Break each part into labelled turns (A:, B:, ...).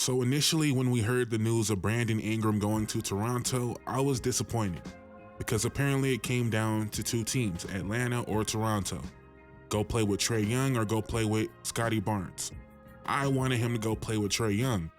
A: So initially when we heard the news of Brandon Ingram going to Toronto, I was disappointed because apparently it came down to two teams, Atlanta or Toronto. Go play with Trae Young or go play with Scottie Barnes. I wanted him to go play with Trae Young,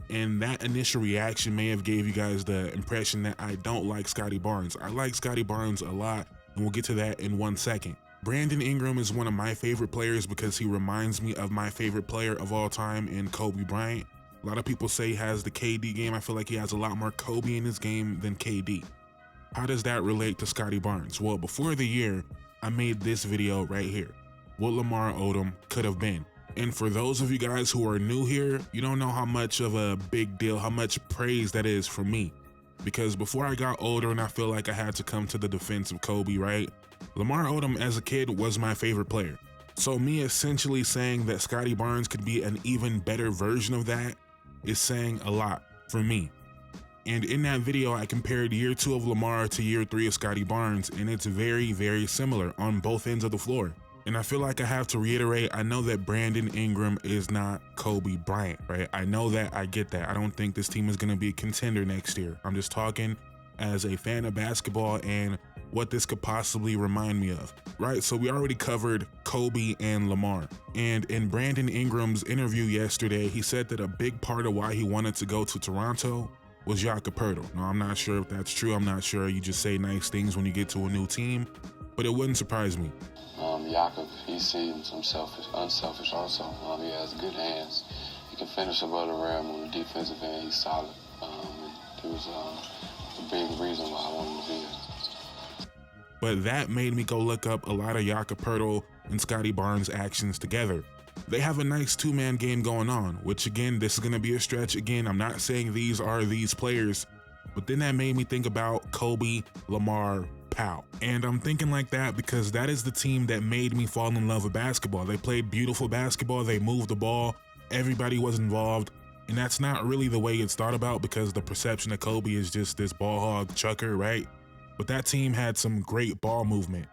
A: and that initial reaction may have gave you guys the impression that I don't like Scottie Barnes. I like Scottie Barnes a lot, and we'll get to that in 1 second. Brandon Ingram is one of my favorite players because he reminds me of my favorite player of all time in Kobe Bryant. A lot of people say he has the KD game. I feel like he has a lot more Kobe in his game than KD. How does that relate to Scottie Barnes? Well, before the year, I made this video right here, what Lamar Odom could have been. And for those of you guys who are new here, you don't know how much of a big deal, how much praise that is for me. Because before I got older and I feel like I had to come to the defense of Kobe, right? Lamar Odom as a kid was my favorite player. So me essentially saying that Scottie Barnes could be an even better version of that is saying a lot for me. And in that video, I compared year 2 of Lamar to year 3 of Scottie Barnes, and it's very, very similar on both ends of the floor. And I feel like I have to reiterate, I know that Brandon Ingram is not Kobe Bryant, right? I know that, I get that. I don't think this team is going to be a contender next year. I'm just talking as a fan of basketball and what this could possibly remind me of, right? So we already covered Kobe and Lamar. And in Brandon Ingram's interview yesterday, he said that a big part of why he wanted to go to Toronto was Jakob Poeltl. Now, I'm not sure if that's true. I'm not sure. You just say nice things when you get to a new team, but it wouldn't surprise me.
B: Jakob, he seems unselfish also. He has good hands. He can finish above the rim on the defensive end. He's solid. He was a big reason why I wanted to be here.
A: But that made me go look up a lot of Jakob Poeltl and Scottie Barnes actions together. They have a nice two-man game going on, which again, this is going to be a stretch. Again, I'm not saying these are these players, but then that made me think about Kobe, Lamar, Powell. And I'm thinking like that because that is the team that made me fall in love with basketball. They played beautiful basketball, they moved the ball, everybody was involved, and that's not really the way it's thought about because the perception of Kobe is just this ball hog chucker, right? But that team had some great ball movement.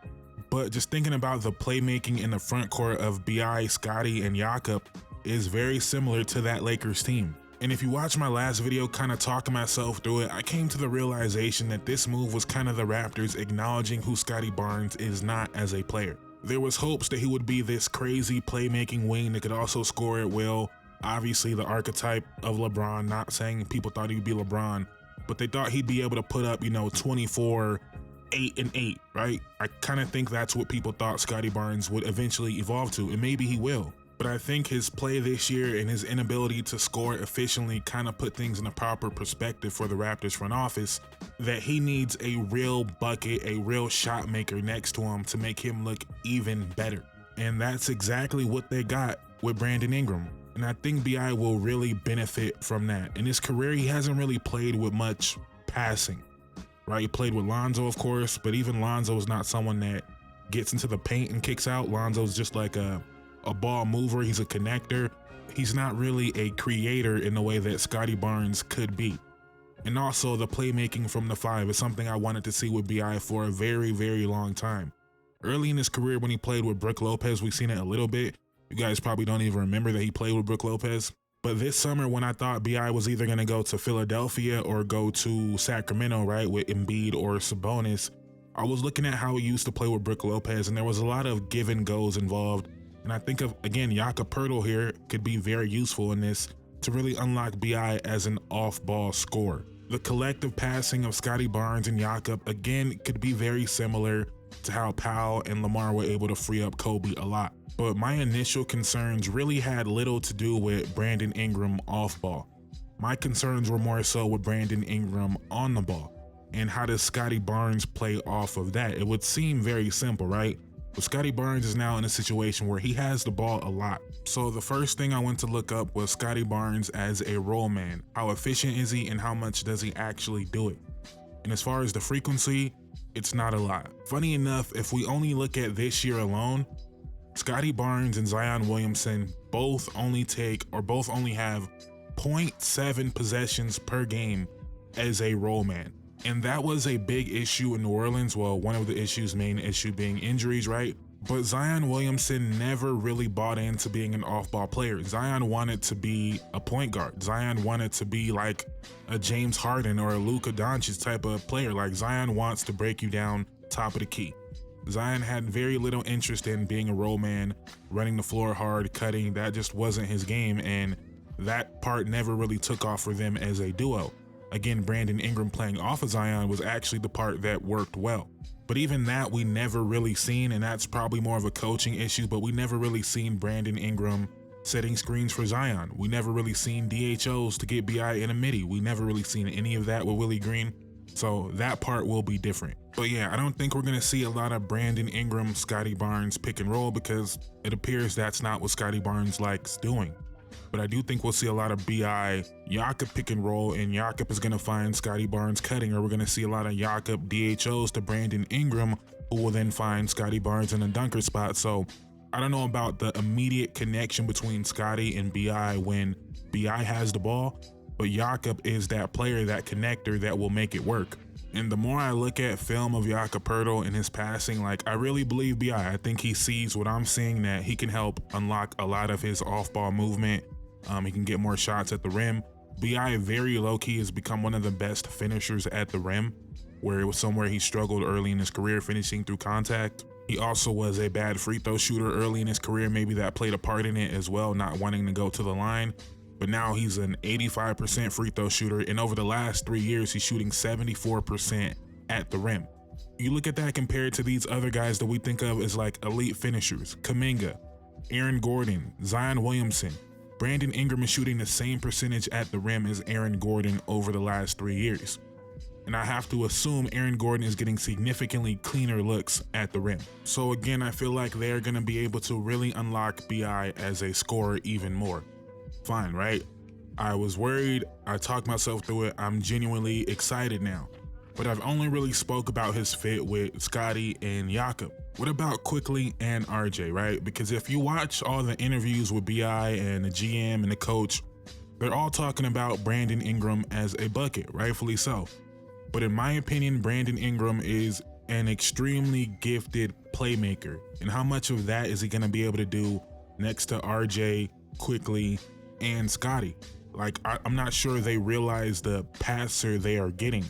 A: But just thinking about the playmaking in the front court of B.I., Scottie, and Jakob is very similar to that Lakers team. And if you watch my last video kind of talking myself through it, I came to the realization that this move was kind of the Raptors acknowledging who Scottie Barnes is not as a player. There was hopes that he would be this crazy playmaking wing that could also score at will. Obviously the archetype of LeBron, not saying people thought he would be LeBron, but they thought he'd be able to put up, 24, 8 and 8, right? I kind of think that's what people thought Scottie Barnes would eventually evolve to, and maybe he will. But I think his play this year and his inability to score efficiently kind of put things in a proper perspective for the Raptors front office, that he needs a real bucket, a real shot maker next to him to make him look even better. And that's exactly what they got with Brandon Ingram. And I think B.I. will really benefit from that. In his career, he hasn't really played with much passing, right? He played with Lonzo, of course, but even Lonzo is not someone that gets into the paint and kicks out. Lonzo's just like a ball mover. He's a connector. He's not really a creator in the way that Scottie Barnes could be. And also the playmaking from the 5 is something I wanted to see with B.I. for a very, very long time. Early in his career when he played with Brook Lopez, we've seen it a little bit. You guys probably don't even remember that he played with Brook Lopez. But this summer when I thought B.I. was either going to go to Philadelphia or go to Sacramento, right, with Embiid or Sabonis, I was looking at how he used to play with Brook Lopez, and there was a lot of give and goes involved. And I think of, again, Jakob Poeltl here could be very useful in this to really unlock B.I. as an off-ball scorer. The collective passing of Scottie Barnes and Jakob, again, could be very similar to how Powell and Lamar were able to free up Kobe a lot. But my initial concerns really had little to do with Brandon Ingram off-ball. My concerns were more so with Brandon Ingram on the ball. And how does Scottie Barnes play off of that? It would seem very simple, right? But Scottie Barnes is now in a situation where he has the ball a lot. So the first thing I went to look up was Scottie Barnes as a roll man. How efficient is he and how much does he actually do it? And as far as the frequency, it's not a lot. Funny enough, if we only look at this year alone, Scottie Barnes and Zion Williamson both only have 0.7 possessions per game as a roll man. And that was a big issue in New Orleans. Well, one of the issues, main issue being injuries, right? But Zion Williamson never really bought into being an off-ball player. Zion wanted to be a point guard. Zion wanted to be like a James Harden or a Luka Doncic type of player. Like Zion wants to break you down top of the key. Zion had very little interest in being a role man, running the floor hard, cutting. That just wasn't his game, and that part never really took off for them as a duo. Again, Brandon Ingram playing off of Zion was actually the part that worked well. But even that we never really seen, and that's probably more of a coaching issue, but we never really seen Brandon Ingram setting screens for Zion. We never really seen DHOs to get BI in a midi. We never really seen any of that with Willie Green. So that part will be different. But yeah, I don't think we're gonna see a lot of Brandon Ingram, Scottie Barnes pick and roll because it appears that's not what Scottie Barnes likes doing. But I do think we'll see a lot of BI Jakob pick and roll, and Jakob is going to find Scottie Barnes cutting, or we're going to see a lot of Jakob DHOs to Brandon Ingram, who will then find Scottie Barnes in a dunker spot. So I don't know about the immediate connection between Scottie and BI when BI has the ball, but Jakob is that player, that connector that will make it work. And the more I look at film of Jakob Poeltl and his passing, like I really believe BI. I think he sees what I'm seeing, that he can help unlock a lot of his off-ball movement. He can get more shots at the rim. BI very low-key has become one of the best finishers at the rim, where it was somewhere he struggled early in his career finishing through contact. He also was a bad free throw shooter early in his career. Maybe that played a part in it as well, not wanting to go to the line. But now he's an 85% free throw shooter, and over the last 3 years, he's shooting 74% at the rim. You look at that compared to these other guys that we think of as like elite finishers, Kuminga, Aaron Gordon, Zion Williamson. Brandon Ingram is shooting the same percentage at the rim as Aaron Gordon over the last 3 years. And I have to assume Aaron Gordon is getting significantly cleaner looks at the rim. So again, I feel like they're gonna be able to really unlock BI as a scorer even more. Fine, right? I was worried, I talked myself through it, I'm genuinely excited now. But I've only really spoke about his fit with Scottie and Jakob. What about Quickly and RJ, right? Because if you watch all the interviews with BI and the GM and the coach, they're all talking about Brandon Ingram as a bucket, rightfully so. But in my opinion, Brandon Ingram is an extremely gifted playmaker. And how much of that is he gonna be able to do next to RJ, Quickly, and Scottie? Like, I'm not sure they realize the passer they are getting.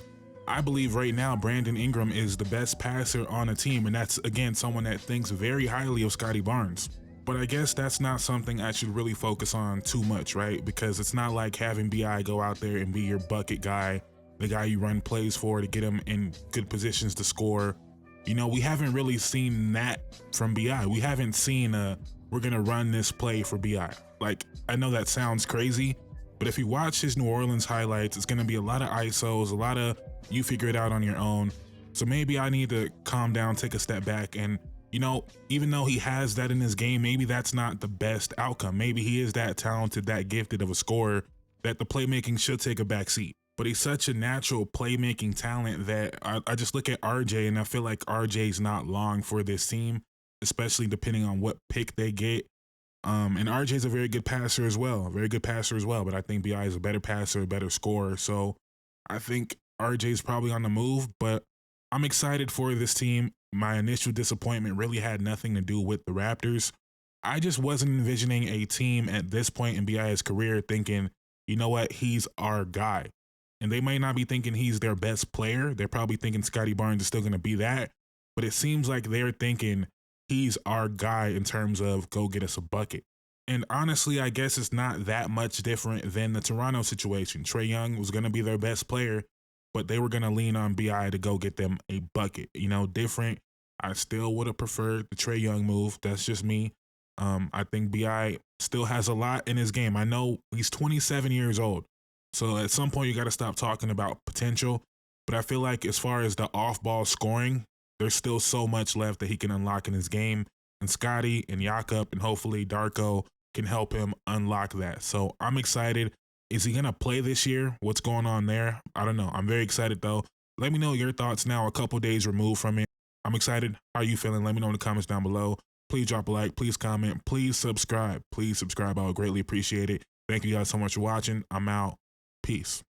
A: I believe right now Brandon Ingram is the best passer on a team, and that's, again, someone that thinks very highly of Scottie Barnes. But I guess that's not something I should really focus on too much, right? Because it's not like having BI go out there and be your bucket guy, the guy you run plays for to get him in good positions to score. You know, we haven't really seen that from BI. We haven't seen we're gonna run this play for BI. Like, I know that sounds crazy, but if you watch his New Orleans highlights, it's gonna be a lot of ISOs, a lot of you figure it out on your own. So maybe I need to calm down, take a step back, and you know, even though he has that in his game, maybe that's not the best outcome. Maybe he is that talented, that gifted of a scorer that the playmaking should take a back seat. But he's such a natural playmaking talent that I just look at RJ and I feel like RJ's not long for this team, especially depending on what pick they get. And RJ's a very good passer as well, but I think BI is a better passer, a better scorer. So I think RJ's probably on the move, but I'm excited for this team. My initial disappointment really had nothing to do with the Raptors. I just wasn't envisioning a team at this point in BI's career thinking, you know what, he's our guy. And they might not be thinking he's their best player. They're probably thinking Scottie Barnes is still going to be that. But it seems like they're thinking he's our guy in terms of go get us a bucket. And honestly, I guess it's not that much different than the Toronto situation. Trae Young was going to be their best player, but they were going to lean on BI to go get them a bucket. You know, different. I still would have preferred the Trae Young move. That's just me. I think BI still has a lot in his game. I know he's 27 years old. So at some point you got to stop talking about potential. But I feel like as far as the off-ball scoring, there's still so much left that he can unlock in his game. And Scottie and Jakob and hopefully Darko can help him unlock that. So I'm excited. Is he going to play this year? What's going on there? I don't know. I'm very excited though. Let me know your thoughts now, a couple days removed from it. I'm excited. How are you feeling? Let me know in the comments down below. Please drop a like. Please comment. Please subscribe. I would greatly appreciate it. Thank you guys so much for watching. I'm out. Peace.